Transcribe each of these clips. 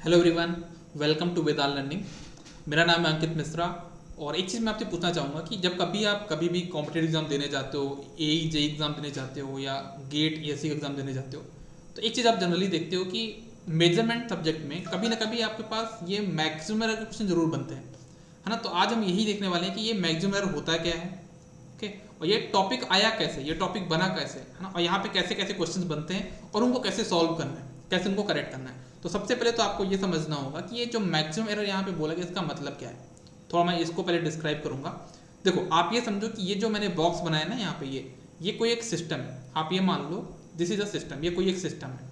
Hello everyone, welcome to Vedal learning. मेरा नाम है अंकित मिश्रा। और एक चीज़ मैं आपसे पूछना चाहूँगा कि जब आप कभी भी कॉम्पिटेटिव एग्जाम देने जाते हो, ए जे एग्ज़ाम देने जाते हो या गेट एससी एग्ज़ाम देने जाते हो, तो एक चीज़ आप जनरली देखते हो कि मेजरमेंट सब्जेक्ट में कभी ना कभी आपके पास ये मैक्सिमम एरर के क्वेश्चन जरूर बनते हैं, है ना। तो आज हम यही देखने वाले हैं कि ये मैक्सिमम एरर होता क्या है, ओके, और ये टॉपिक आया कैसे, ये टॉपिक बना कैसे, है ना, और यहाँ पे कैसे कैसे क्वेश्चंस बनते हैं और उनको कैसे सॉल्व करना है, कैसे उनको करेक्ट करना है। तो सबसे पहले तो आपको ये समझना होगा कि ये जो मैक्सिमम एरर यहाँ पे बोला गया इसका मतलब क्या है। थोड़ा मैं इसको पहले डिस्क्राइब करूंगा। देखो, आप ये समझो कि ये जो मैंने बॉक्स बनाया ना यहाँ पे, ये कोई एक सिस्टम है। आप ये मान लो दिस इज अ सिस्टम, ये कोई एक सिस्टम है,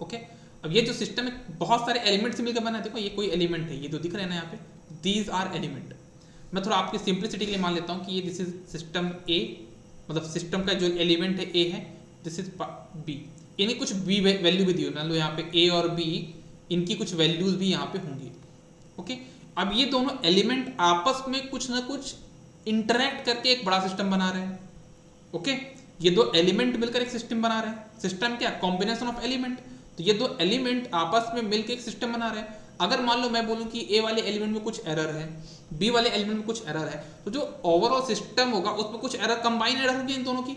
ओके। अब ये जो सिस्टम है बहुत सारे एलिमेंट से मिलकर बना है। देखो ये कोई एलिमेंट है, ये जो दिख रहे हैं ना यहाँ पे, दीज आर एलिमेंट। मैं थोड़ा आपकी सिंप्लिसिटी के लिए मान लेता हूँ कि ये दिस इज सिस्टम ए, मतलब सिस्टम का जो एलिमेंट है ए है, दिस इज बी। यानी कुछ बी वैल्यू भी दी हुई, मान लो यहाँ पे ए और बी, इनकी कुछ वैल्यूज भी यहाँ पे होंगी, ओके। अब ये दोनों एलिमेंट आपस में कुछ ना कुछ इंटरेक्ट करके एक बड़ा सिस्टम बना रहे हैं, ओके। ये दो एलिमेंट मिलकर एक सिस्टम बना रहे हैं। सिस्टम क्या, कॉम्बिनेशन ऑफ एलिमेंट। तो ये दो एलिमेंट आपस में मिलकर एक सिस्टम बना रहे हैं। अगर मान लो मैं बोलूं कि ए वाले एलिमेंट में कुछ एरर है, बी वाले एलिमेंट में कुछ एरर है, तो जो ओवरऑल सिस्टम होगा उसमें कुछ एरर, कंबाइन एरर होगी इन दोनों की,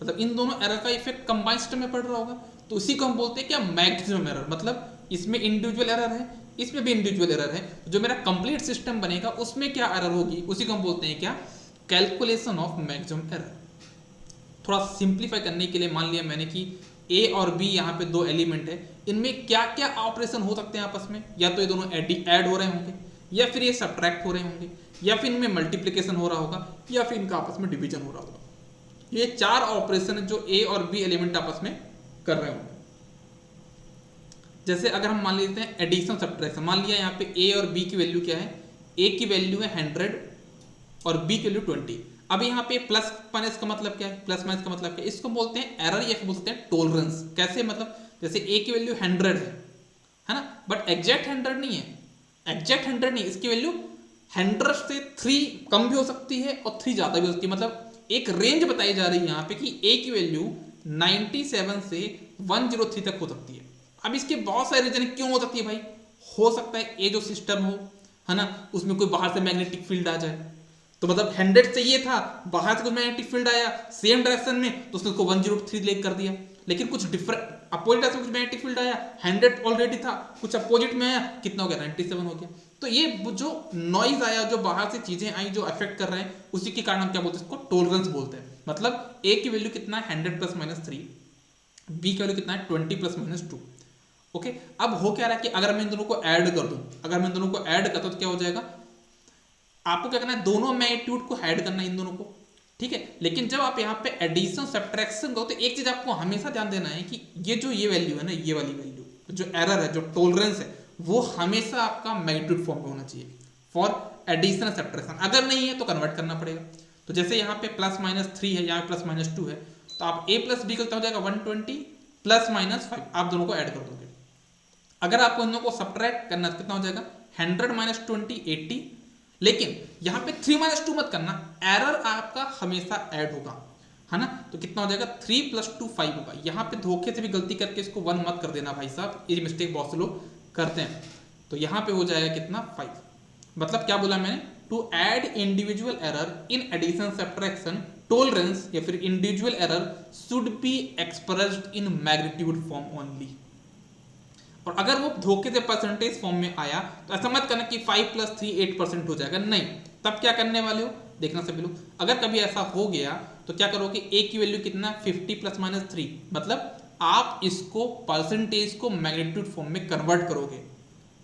मतलब इन दोनों एरर का इफेक्ट कंबाइन सिस्टम में पड़ रहा होगा। तो उसी को हम बोलते हैं क्या, मैक्सिमम एरर। मतलब इसमें इंडिविजुअल एरर है, इसमें भी इंडिविजुअल एरर है, तो जो मेरा कंप्लीट सिस्टम बनेगा उसमें क्या एरर होगी, उसी को हम बोलते हैं क्या, कैलकुलेशन ऑफ मैक्सिमम एरर। थोड़ा सिंप्लीफाई करने के लिए मान लिया मैंने कि ए और बी यहाँ पे दो एलिमेंट है, इनमें क्या क्या ऑपरेशन हो सकते हैं आपस में। या तो ये दोनों ऐड हो रहे होंगे, या फिर ये सब्ट्रैक्ट हो रहे होंगे, या फिर इनमें मल्टीप्लिकेशन हो रहा होगा, या फिर इनका आपस में डिवीजन हो रहा होगा। ये चार ऑपरेशन है जो ए और बी एलिमेंट आपस में कर रहे होंगे। जैसे अगर हम मान लेते हैं एडिशन सब्ट्रैक्शन, मान लिया यहाँ पे ए और बी की वैल्यू क्या है, ए की वैल्यू है 100 और बी की वैल्यू 20। अब यहाँ पे प्लस माइनस का मतलब क्या है, प्लस माइनस का मतलब क्या है, इसको बोलते हैं एरर या फिर बोलते हैं टॉलरेंस। कैसे, मतलब जैसे ए की वैल्यू 100 है ना, बट एग्जैक्ट 100 नहीं है, एग्जैक्ट 100 नहीं, इसकी वैल्यू 100 से 3 कम भी हो सकती है और 3 ज्यादा भी हो सकती है। मतलब एक रेंज बताई जा रही है यहाँ पे कि ए की वैल्यू 97 से 103 तक हो सकती है। अब इसके बहुत सारे रीजन क्यों हो सकती है भाई। हो सकता है ये जो सिस्टम हो, है ना, उसमें कोई बाहर से मैग्नेटिक फील्ड आ जाए, तो मतलब 100 से ये था, बाहर से कुछ मैग्नेटिक फील्ड आया सेम डायरेक्शन में, तो उसने उसको 103 लेक कर दिया। लेकिन कुछ डिफरेंट अपोजिट डायरेक्शन में कुछ मैग्नेटिक फील्ड आया, 100 ऑलरेडी था, कुछ अपोजिट में आया, कितना हो गया, 97 हो गया। तो ये जो नॉइज आया, जो बाहर से चीजें आई जो अफेक्ट कर रहे हैं, उसी के कारण हम क्या बोलते हैं, इसको टॉलरेंस बोलते हैं। मतलब ए की वैल्यू कितना है, 100 प्लस माइनस 3, बी की वैल्यू कितना है, 20 प्लस माइनस 2, ओके। अब हो क्या रहा है कि अगर मैं इन दोनों को ऐड कर दूं, अगर मैं इन दोनों को ऐड करता तो क्या हो जाएगा, आपको क्या करना है, दोनों मैग्नीट्यूड को ऐड करना है, इन दोनों को, ठीक है। लेकिन जब आप यहाँ पे एडिशन सब्ट्रैक्शन करो तो एक चीज आपको हमेशा ध्यान देना है कि ये वैल्यू है ना, ये वाली वैल्यू जो एरर है, जो टॉलरेंस है, वो हमेशा आपका मैग्नीट्यूड फॉर्म में होना चाहिए फॉर एडिशन सब्ट्रैक्शन। अगर नहीं है तो कन्वर्ट करना पड़ेगा। तो जैसे यहाँ पे प्लस माइनस 3 है, यहाँ प्लस माइनस 2 है, तो आप ए प्लस बी कितना हो जाएगा, 120 प्लस माइनस 5, आप दोनों को ऐड कर दोगे। अगर आपको इन दोनों को सब्ट्रैक्ट करना है कितना हो जाएगा, 100 माइनस 20 80। लेकिन यहाँ पे 3 माइनस 2 मत करना, एरर आपका हमेशा ऐड होगा, है ना। तो कितना हो जाएगा, 3 प्लस 2 5 होगा। यहाँ पे धोखे से भी गलती करके इसको 1 मत कर देना भाई साहब, ये मिस्टेक बहुत से लोग करते हैं। तो यहाँ पे हो जाएगा कितना, 5। मतलब क्या बोला मैंने, to add individual error in addition subtraction tolerance या फिर individual error should be expressed in magnitude form only. और अगर वो धोखे से परसेंटेज फॉर्म में आया तो ऐसा मत करना कि 5 प्लस 3 8% हो जाएगा, नहीं। तब क्या करने वाले हो, देखना सभी लोग, अगर कभी ऐसा हो गया तो क्या करोगे, ए की वैल्यू कितना, 50 प्लस माइनस 3, मतलब आप इसको परसेंटेज को मैग्नीट्यूड फॉर्म में कन्वर्ट करोगे।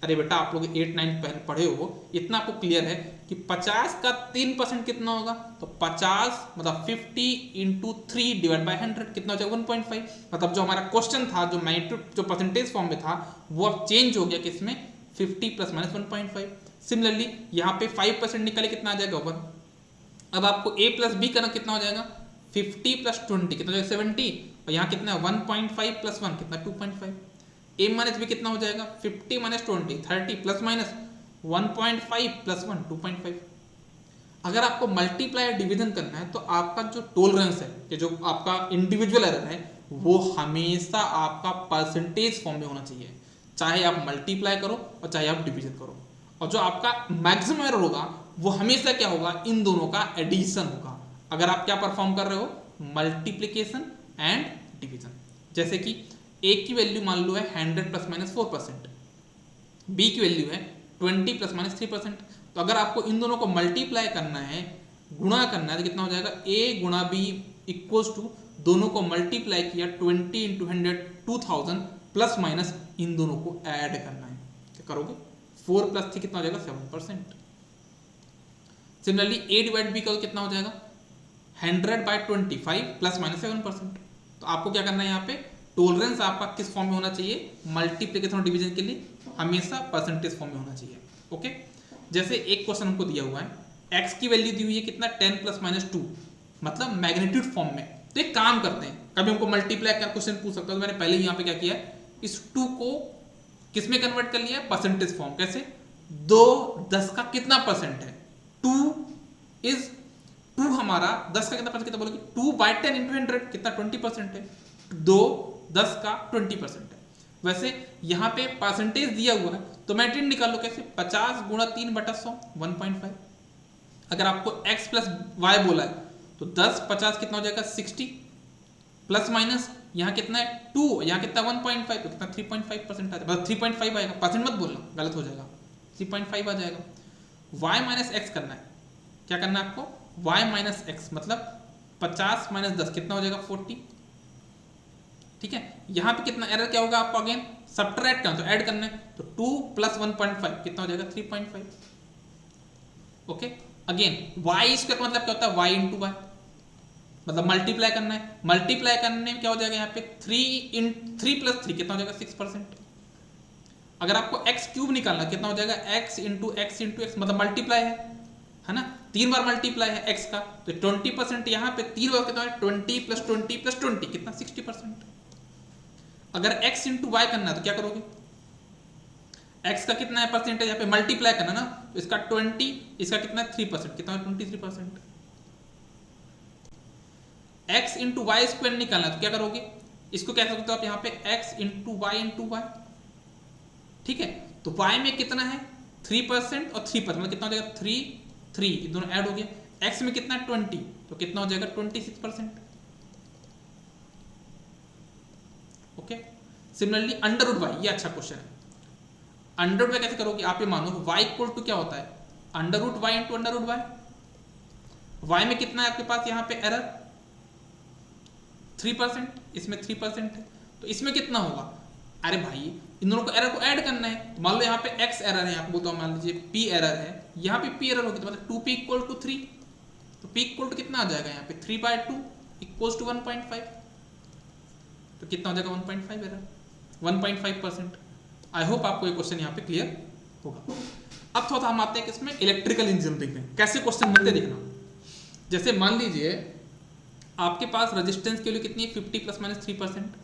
अरे बेटा आप लोग 8 9 पढ़े हो, इतना आपको क्लियर है कि 50 का 3% कितना होगा, तो 50 मतलब 50 इंटू 3 डिवाइड बाई 100 कितना हो जाएगा, 1.5। मतलब जो हमारा क्वेश्चन था, जो मैग्नीट्यूड जो परसेंटेज फॉर्म में था, वो अब चेंज हो गया किसमें, 50 प्लस माइनस 1.5। सिमिलरली यहाँ पे 5% निकाले कितना आ जाएगा, 1। अब आपको ए प्लस बी करना कितना हो जाएगा, 50 प्लस 20 कितना हो जाएगा, 70। और यहाँ कितना है, 1.5 प्लस 1 कितना, 2.5। ए माइनस बी कितना हो जाएगा, 50 माइनस 20 30 प्लस माइनस 1.5 प्लस 1 2.5। अगर आपको मल्टीप्लाई डिवीजन करना है तो आपका जो टॉलरेंस है, कि जो आपका इंडिविजुअल एरर है, वो हमेशा आपका परसेंटेज फॉर्म में होना चाहिए। चाहे आप मल्टीप्लाई करो और चाहे आप डिवीजन करो। और जो आपका मैक्सिमम एरर होगा वो हमेशा क्या होगा, इन दोनों का एडिशन होगा। अगर आप क्या परफॉर्म कर रहे हो, मल्टीप्लीकेशन एंड डिवीजन। जैसे कि ए की वैल्यू मान लो है 100 प्लस माइनस 4%, बी की वैल्यू है 20 प्लस माइनस 3%। तो अगर आपको इन दोनों को मल्टीप्लाई करना है, गुणा करना है, तो कितना हो जाएगा, ए गुणा बी इक्वल्स टू दोनों को मल्टीप्लाई किया 20 इंटू 100 2000 प्लस माइनस इन दोनों को ऐड करना है। क्या करोगे, 4 प्लस 3 कितना हो जाएगा, 7%। सिमिलरली ए डिवाइड बी करो कितना हो जाएगा, 100 बाई 25 प्लस माइनस 7%। तो आपको क्या करना है, यहाँ पे टॉलरेंस आपका किस फॉर्म में होना चाहिए, मल्टीप्लिकेशन और डिवीजन के लिए हमेशा परसेंटेज फॉर्म में होना चाहिए। ओके, जैसे एक क्वेश्चन हमको दिया हुआ है, एक्स की वैल्यू दी हुई है कितना, 10 प्लस माइनस 2, मतलब मैग्नीट्यूड फॉर्म में। तो एक काम करते हैं, कभी हमको मल्टीप्लाई का क्वेश्चन पूछ सकता है, तो मैंने पहले ही यहाँ पे क्या किया, इस 2 को किस में कन्वर्ट कर लिया, परसेंटेज फॉर्म। कैसे, 2 10 का कितना परसेंट है, 2 हमारा 10 का कितना परसेंट, कितना बोलोगे, 2 बाई 10 इंटू 100 कितना 20% है, 2 10 का 20% है। वैसे यहाँ पे परसेंटेज दिया हुआ है तो मैग्नीट्यूड निकाल लो, कैसे, 50 गुणा 3 बटा 100 1.5। अगर आपको x प्लस वाई बोला है तो 10 50 कितना हो जाएगा 60, प्लस माइनस यहाँ कितना है 2, यहाँ कितना 1.5, तो कितना 3.5% आ जाएगा, मतलब 3.5 आएगा, परसेंट मत बोलना, गलत हो जाएगा, 3.5 आ जाएगा। y माइनस एक्स करना है, क्या करना है आपको, y माइनस एक्स मतलब 50 माइनस 10 कितना हो जाएगा 40। ठीक है, यहाँ पे कितना एरर क्या होगा आपको, अगेन सब्ट्रैक्ट करना, तो ऐड करना है, तो 2 प्लस 1.5 कितना हो जाएगा 3.5। ओके, अगेन y स्क्वायर मतलब क्या होता है, y इंटू वाई, मतलब मल्टीप्लाई करना है, मल्टीप्लाई करने में क्या हो जाएगा यहाँ पे 3 प्लस 3 कितना हो जाएगा 6%। अगर आपको x क्यूब निकालना कितना हो जाएगा, x इंटू एक्स मतलब मल्टीप्लाई है ना, 3 बार मल्टीप्लाई है x का, तो 20% यहाँ पे 3 बार कितना है 20 प्लस 20 प्लस 20 कितना 60%। अगर x इंटू वाई करना है तो क्या करोगे, x का कितना है परसेंटेज, यहाँ पे मल्टीप्लाई करना ना, तो इसका 20, इसका कितना है 3%, कितना है 23%। x इंटू वाई स्क्वायर निकालना तो क्या करोगे, इसको कह सकते हो आप यहाँ पे x इंटू वाई, ठीक है। तो y में कितना है 3% और 3%, मतलब कितना हो जाएगा 3 दोनों ऐड हो गया, x में कितना है 20, तो कितना हो जाएगा 26%। Okay, similarly under root y, ये अच्छा क्वेश्चन है। अंडर रूट वाई कैसे करोगे, आप ये मानो y इक्वल टू क्या होता है, under root y into under root y. Y में कितना है आपके पास यहाँ पे एरर 3%, इसमें 3% है, तो इसमें कितना होगा, अरे भाई इन दोनों को एरर को ऐड करना है। तो मान लो यहाँ पे x एरर है, आपको बोलता हूँ मान लीजिए p एरर है, यहाँ पे p एरर होगी, तो मतलब 2p इक्वल टू 3, तो p इक्वल टू कितना आ जाएगा यहाँ पे 3/2 इक्वल्स टू 1.5, तो कितना हो जाएगा 1.5 एरर, 1.5%। आई होप आपको ये क्वेश्चन यहाँ पे क्लियर होगा। अब थोड़ा हम आते हैं किसमें, इलेक्ट्रिकल इंजीनियरिंग में कैसे क्वेश्चन बनते देखना। जैसे मान लीजिए आपके पास रेजिस्टेंस की वैल्यू कितनी है 50 प्लस माइनस 3%,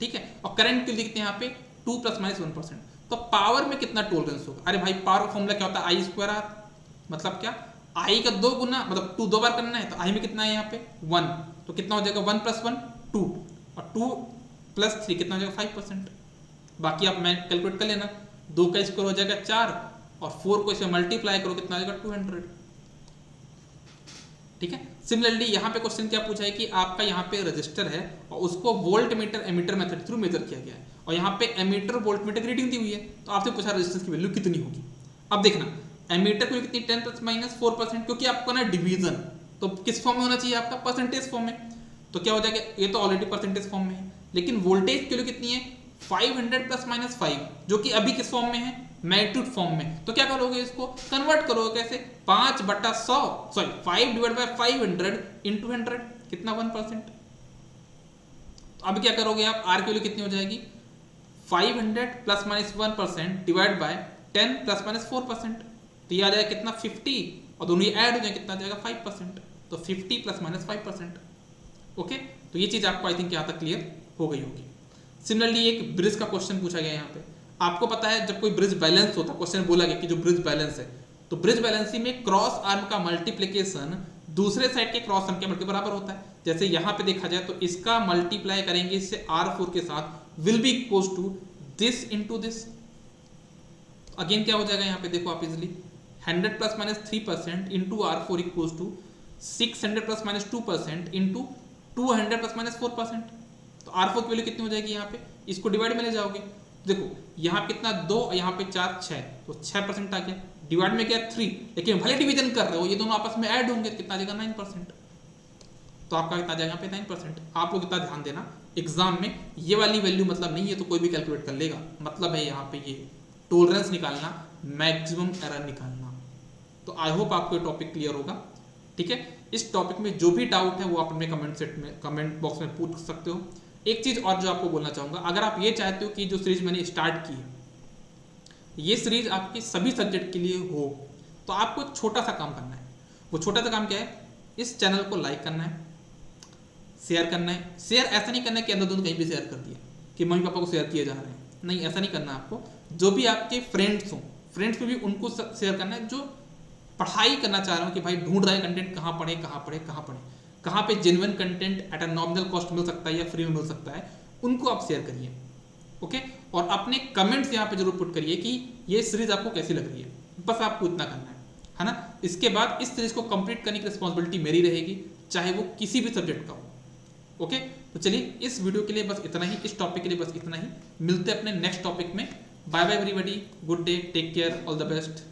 ठीक है, और करंट की वैल्यू कितनी है यहाँ पे 2 प्लस माइनस 1%, तो पावर में कितना टॉलरेंस होगा। अरे भाई पावर का फॉर्मूला क्या होता है, आई स्क्वायर आर, मतलब क्या, आई का 2 गुना, मतलब 2 बार करना है, तो आई में कितना है यहाँ पे 1, तो कितना हो जाएगा 1 प्लस 1 2, और 2 प्लस 3 कितना हो जाएगा 5%। बाकी आप मैं कैलकुलेट कर लेना, 2 का स्क्वायर हो जाएगा 4, और 4 को इसमें मल्टीप्लाई करो कितना आ जाएगा 200, ठीक है। सिमिलरली यहाँ पे क्वेश्चन क्या पूछा है कि आपका यहाँ पे रजिस्टर है और उसको voltmeter ammeter method through measure किया गया है, और यहाँ पे एमीटर वोल्ट मीटर की रीडिंग दी हुई है, तो आपसे पूछा रेजिस्टेंस की वैल्यू कितनी होगी। अब देखना एमीटर की कितनी 10 प्लस माइनस 4%, क्योंकि आपको ना डिवीजन तो किस फॉर्म में होना चाहिए आपका, परसेंटेज फॉर्म में, तो क्या हो जाएगा, ये तो ऑलरेडी परसेंटेज फॉर्म में है, लेकिन वोल्टेज की वैल्यू कितनी है 500 प्लस माइनस 5, जो कि अभी किस फॉर्म में है, मैग्नीट्यूड फॉर्म में। तो क्या करोगे, इसको कन्वर्ट करोगे कैसे, 5/100 सॉरी 5 डिवाइड बाय 500 इंटू 100 कितना 1%। तो अब क्या करोगे आप, आर की वैल्यू कितनी हो जाएगी 500 plus minus 1% divide by 10 plus minus 4%, तो ये आ जाएगा कितना 50, और दोनों ये ऐड हो जाए कितना आ जाएगा 5%, तो 50 प्लस माइनस 5%। ओके, तो ये चीज आपको आई थिंक यहाँ तक क्लियर हो गई होगी। सिमिलरली एक ब्रिज का क्वेश्चन पूछा गया यहाँ पे, आपको पता है जब कोई ब्रिज बैलेंस होता है, क्वेश्चन बोला गया कि जो ब्रिज बैलेंस है, तो ब्रिज बैलेंसिंग में क्रॉस आर्म का मल्टीप्लिकेशन दूसरे साइड के क्रॉस आर्म के मल्टी बराबर होता है। जैसे यहाँ पे देखा जाए तो इसका मल्टीप्लाई करेंगे इससे R4 के साथ will be equals to this into this, again क्या हो जाएगा यहाँ पे देखो आप easily 100 plus minus 3% into R4 equals to 600 plus minus 2% into 200 plus minus 4%। तो R4 की वैल्यू कितनी हो जाएगी यहाँ पे, इसको डिवाइड में ले जाओगे, देखो यहाँ पे कितना 2, यहाँ पे 4 6, तो 6% आ गया, डिवाइड में क्या 3, लेकिन भले डिवीजन कर रहे हो ये दोनों आपस में ऐड होंगे, कितना आ जाएगा 9%। तो आपका कितना जाएगा यहाँ पे 9%। आप लोग इतना ध्यान देना, एग्जाम में ये वाली वैल्यू मतलब नहीं है तो कोई भी कैलकुलेट कर लेगा, मतलब है यहाँ पे ये टॉलरेंस निकालना, मैक्सिमम एरर निकालना। तो आई होप आपको ये टॉपिक क्लियर होगा, ठीक है। इस टॉपिक में जो भी डाउट है वो आप अपने कमेंट बॉक्स में पूछ सकते हो। एक चीज और जो आपको बोलना चाहूंगा, अगर आप ये चाहते हो कि जो सीरीज मैंने स्टार्ट की है ये सीरीज आपके सभी सब्जेक्ट के लिए हो, तो आपको एक छोटा सा काम करना है। वो छोटा सा काम क्या है, इस चैनल को लाइक करना है, शेयर करना है। शेयर ऐसा नहीं करना है कि अंदर कहीं भी शेयर कर दिया कि मम्मी पापा को शेयर किए जा रहे हैं, नहीं ऐसा नहीं करना आपको। जो भी आपके फ्रेंड्स हों, फ्रेंड्स में भी उनको शेयर करना है जो पढ़ाई करना चाह रहे हो कि भाई ढूंढ रहे हैं कंटेंट, कहाँ पढ़े कहाँ पढ़े कहाँ पढ़े, कहाँ पे genuine content at a nominal cost मिल सकता है या फ्री में मिल सकता है, उनको आप शेयर करिए, ओके। और अपने कमेंट्स यहाँ पे जरूर पुट करिए कि ये सीरीज आपको कैसी लग रही है, बस आपको इतना करना है ना। इसके बाद इस सीरीज को कंप्लीट करने की रिस्पॉन्सिबिलिटी मेरी रहेगी, चाहे वो किसी भी सब्जेक्ट का हो, ओके। तो चलिए इस वीडियो के लिए बस इतना ही, इस टॉपिक के लिए बस इतना ही, मिलते हैं अपने नेक्स्ट टॉपिक में। Bye bye everybody, good day, take care, all the best.